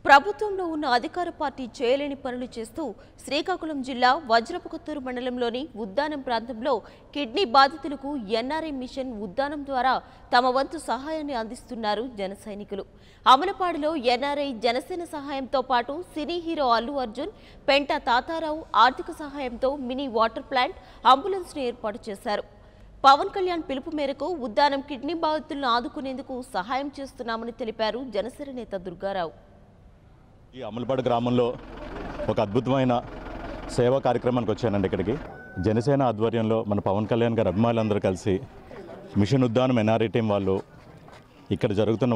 ప్రభుత్వంలో ఉన్న అధికార పార్టీ చేయలేని పనులు చేస్తూ శ్రీకాకుళం జిల్లా వజ్రపుకొత్తూరు మండలంలోని ఉద్దానం ప్రాంతంలో కిడ్నీ బాధితులకు ఎన్ఆర్ఐ మిషన్ ఉద్దానం ద్వారా తమ వంతు సహాయాన్ని అందిస్తున్నారు జన సైనికులు. అమలపాడులో ఎన్ఆర్ఐ జనసేన సహాయంతో పాటు సినీ హీరో అల్లు అర్జున్, పెంట తాతారావు ఆర్థిక సహాయంతో మినీ వాటర్ ప్లాంట్, అంబులెన్స్ను ఏర్పాటు చేశారు. పవన్ కళ్యాణ్ పిలుపు మేరకు ఉద్దానం కిడ్నీ బాధితులను ఆదుకునేందుకు సహాయం చేస్తున్నామని తెలిపారు జనసేన నేత దుర్గారావు. ఈ అమలపాడు గ్రామంలో ఒక అద్భుతమైన సేవా కార్యక్రమానికి వచ్చానండి. ఇక్కడికి జనసేన ఆధ్వర్యంలో మన పవన్ కళ్యాణ్ గారి అభిమానులందరూ కలిసి మిషన్ ఉద్దానం ఎన్ఆర్ఐ టీం వాళ్ళు ఇక్కడ జరుగుతున్న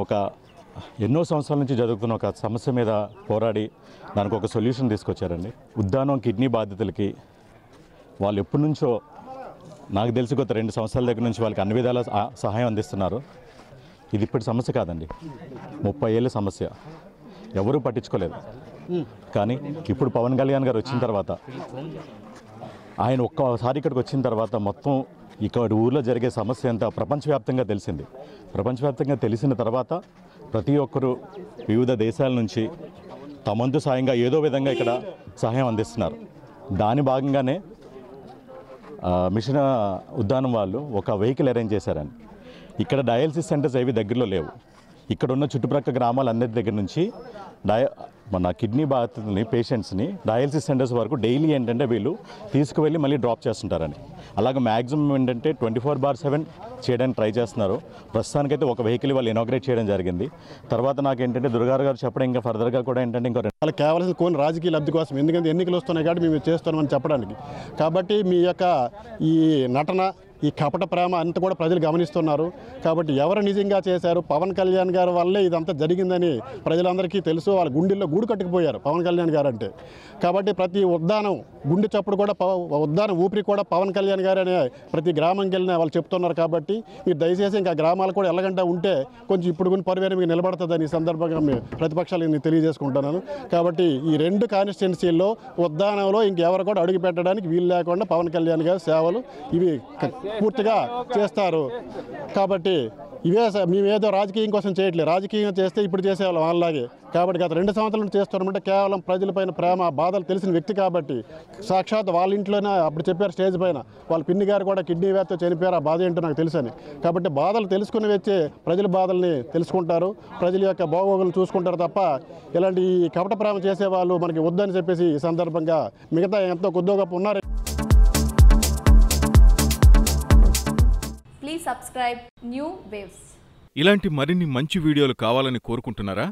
ఎన్నో సంవత్సరాల నుంచి జరుగుతున్న ఒక సమస్య మీద పోరాడి దానికి ఒక సొల్యూషన్ తీసుకొచ్చారండి. ఉద్దానం కిడ్నీ బాధితులకి వాళ్ళు ఎప్పటి నుంచో, నాకు తెలిసి గత 2 సంవత్సరాల దగ్గర నుంచి వాళ్ళకి అన్ని విధాల సహాయం అందిస్తున్నారు. ఇది ఇప్పటి సమస్య కాదండి, 30 ఏళ్ళ సమస్య. ఎవరూ పట్టించుకోలేదు. కానీ ఇప్పుడు పవన్ కళ్యాణ్ గారు వచ్చిన తర్వాత, ఆయన ఒక్కసారి ఇక్కడికి వచ్చిన తర్వాత మొత్తం ఇక్కడ ఊర్లో జరిగే సమస్య అంతా ప్రపంచవ్యాప్తంగా తెలిసింది. ప్రపంచవ్యాప్తంగా తెలిసిన తర్వాత ప్రతి ఒక్కరూ వివిధ దేశాల నుంచి తమంతు సాయంగా ఏదో విధంగా ఇక్కడ సహాయం అందిస్తున్నారు. దాని భాగంగానే మిషన్ ఉద్దానం వాళ్ళు ఒక వెహికల్ అరేంజ్ చేశారండి. ఇక్కడ డయాలసిస్ సెంటర్స్ ఏవి దగ్గరలో లేవు. ఇక్కడ ఉన్న చుట్టుప్రక్కల గ్రామాలన్నిటి దగ్గర నుంచి మన కిడ్నీ బాధితుల్ని, పేషెంట్స్ని డయాలసిస్ సెంటర్స్ వరకు డైలీ ఏంటంటే వీళ్ళు తీసుకువెళ్ళి మళ్ళీ డ్రాప్ చేస్తుంటారని. అలాగే మ్యాక్సిమం ఏంటంటే 24/7 చేయడానికి ట్రై చేస్తున్నారు. ప్రస్తుతానికైతే ఒక వెహికల్ వాళ్ళు ఇనాగ్రేట్ చేయడం జరిగింది. తర్వాత నాకేంటంటే దుర్గారావు గారు చెప్పడం, ఇంకా ఫర్దర్గా కూడా ఏంటంటే వాళ్ళకి కావాల్సిన కొన్ని రాజకీయ లబ్ధి కోసం, ఎందుకంటే ఎన్నికలు వస్తున్నాయి కాబట్టి మేము చేస్తున్నామని చెప్పడానికి. కాబట్టి మీ యొక్క ఈ నటన, ఈ కపట ప్రేమ అంతా కూడా ప్రజలు గమనిస్తున్నారు. కాబట్టి ఎవరు నిజంగా చేశారు, పవన్ కళ్యాణ్ గారి వల్లే ఇదంతా జరిగిందని ప్రజలందరికీ తెలుసు. వాళ్ళ గుండెల్లో గూడు కట్టుకుపోయారు పవన్ కళ్యాణ్ గారు అంటే. కాబట్టి ప్రతి ఉద్దానం గుండె చప్పుడు కూడా, ఉద్దానం ఊపిరి కూడా పవన్ కళ్యాణ్ గారు అనే ప్రతి గ్రామంకి వెళ్ళిన వాళ్ళు చెప్తున్నారు. కాబట్టి మీరు దయచేసి ఇంకా గ్రామాలు కూడా ఎలాగంటే ఉంటే కొంచెం ఇప్పుడు కొన్ని పరివేరే మీకు నిలబడుతుందని ఈ సందర్భంగా ప్రతిపక్షాలు నేను తెలియజేసుకుంటున్నాను. కాబట్టి ఈ 2 కాన్స్టిట్యున్సీల్లో ఉద్దానంలో ఇంకెవరు కూడా అడుగు పెట్టడానికి వీలు లేకుండా పవన్ కళ్యాణ్ గారి సేవలు ఇవి పూర్తిగా చేస్తారు. కాబట్టి ఇవే మేమేదో రాజకీయం కోసం చేయట్లేదు. రాజకీయం చేస్తే ఇప్పుడు చేసేవాళ్ళం వాళ్ళలాగే. కాబట్టి గత 2 సంవత్సరాల నుంచి చేస్తున్నామంటే కేవలం ప్రజలపైన ప్రేమ, బాధలు తెలిసిన వ్యక్తి కాబట్టి సాక్షాత్ వాళ్ళ ఇంట్లోనే అప్పుడు చెప్పారు స్టేజ్ పైన, వాళ్ళ పిన్ని గారు కూడా కిడ్నీ వ్యాధితో చనిపోయారు, ఆ బాధ ఏంటో నాకు తెలుసని. కాబట్టి బాధలు తెలుసుకుని వచ్చే ప్రజల బాధల్ని తెలుసుకుంటారు, ప్రజల యొక్క బాగోగులు చూసుకుంటారు తప్ప ఇలాంటి కపట ప్రేమ చేసేవాళ్ళు మనకి వద్దని చెప్పేసి ఈ సందర్భంగా మిగతా ఎంతో కొద్దిగా గొప్ప ఉన్నారు. Please subscribe New Waves. ఇలాంటి మరిన్ని మంచి వీడియోలు కావాలని కోరుకుంటున్నారా?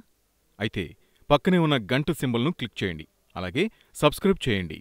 అయితే పక్కనే ఉన్న గంట సింబల్ను క్లిక్ చేయండి. అలాగే సబ్స్క్రైబ్ చేయండి.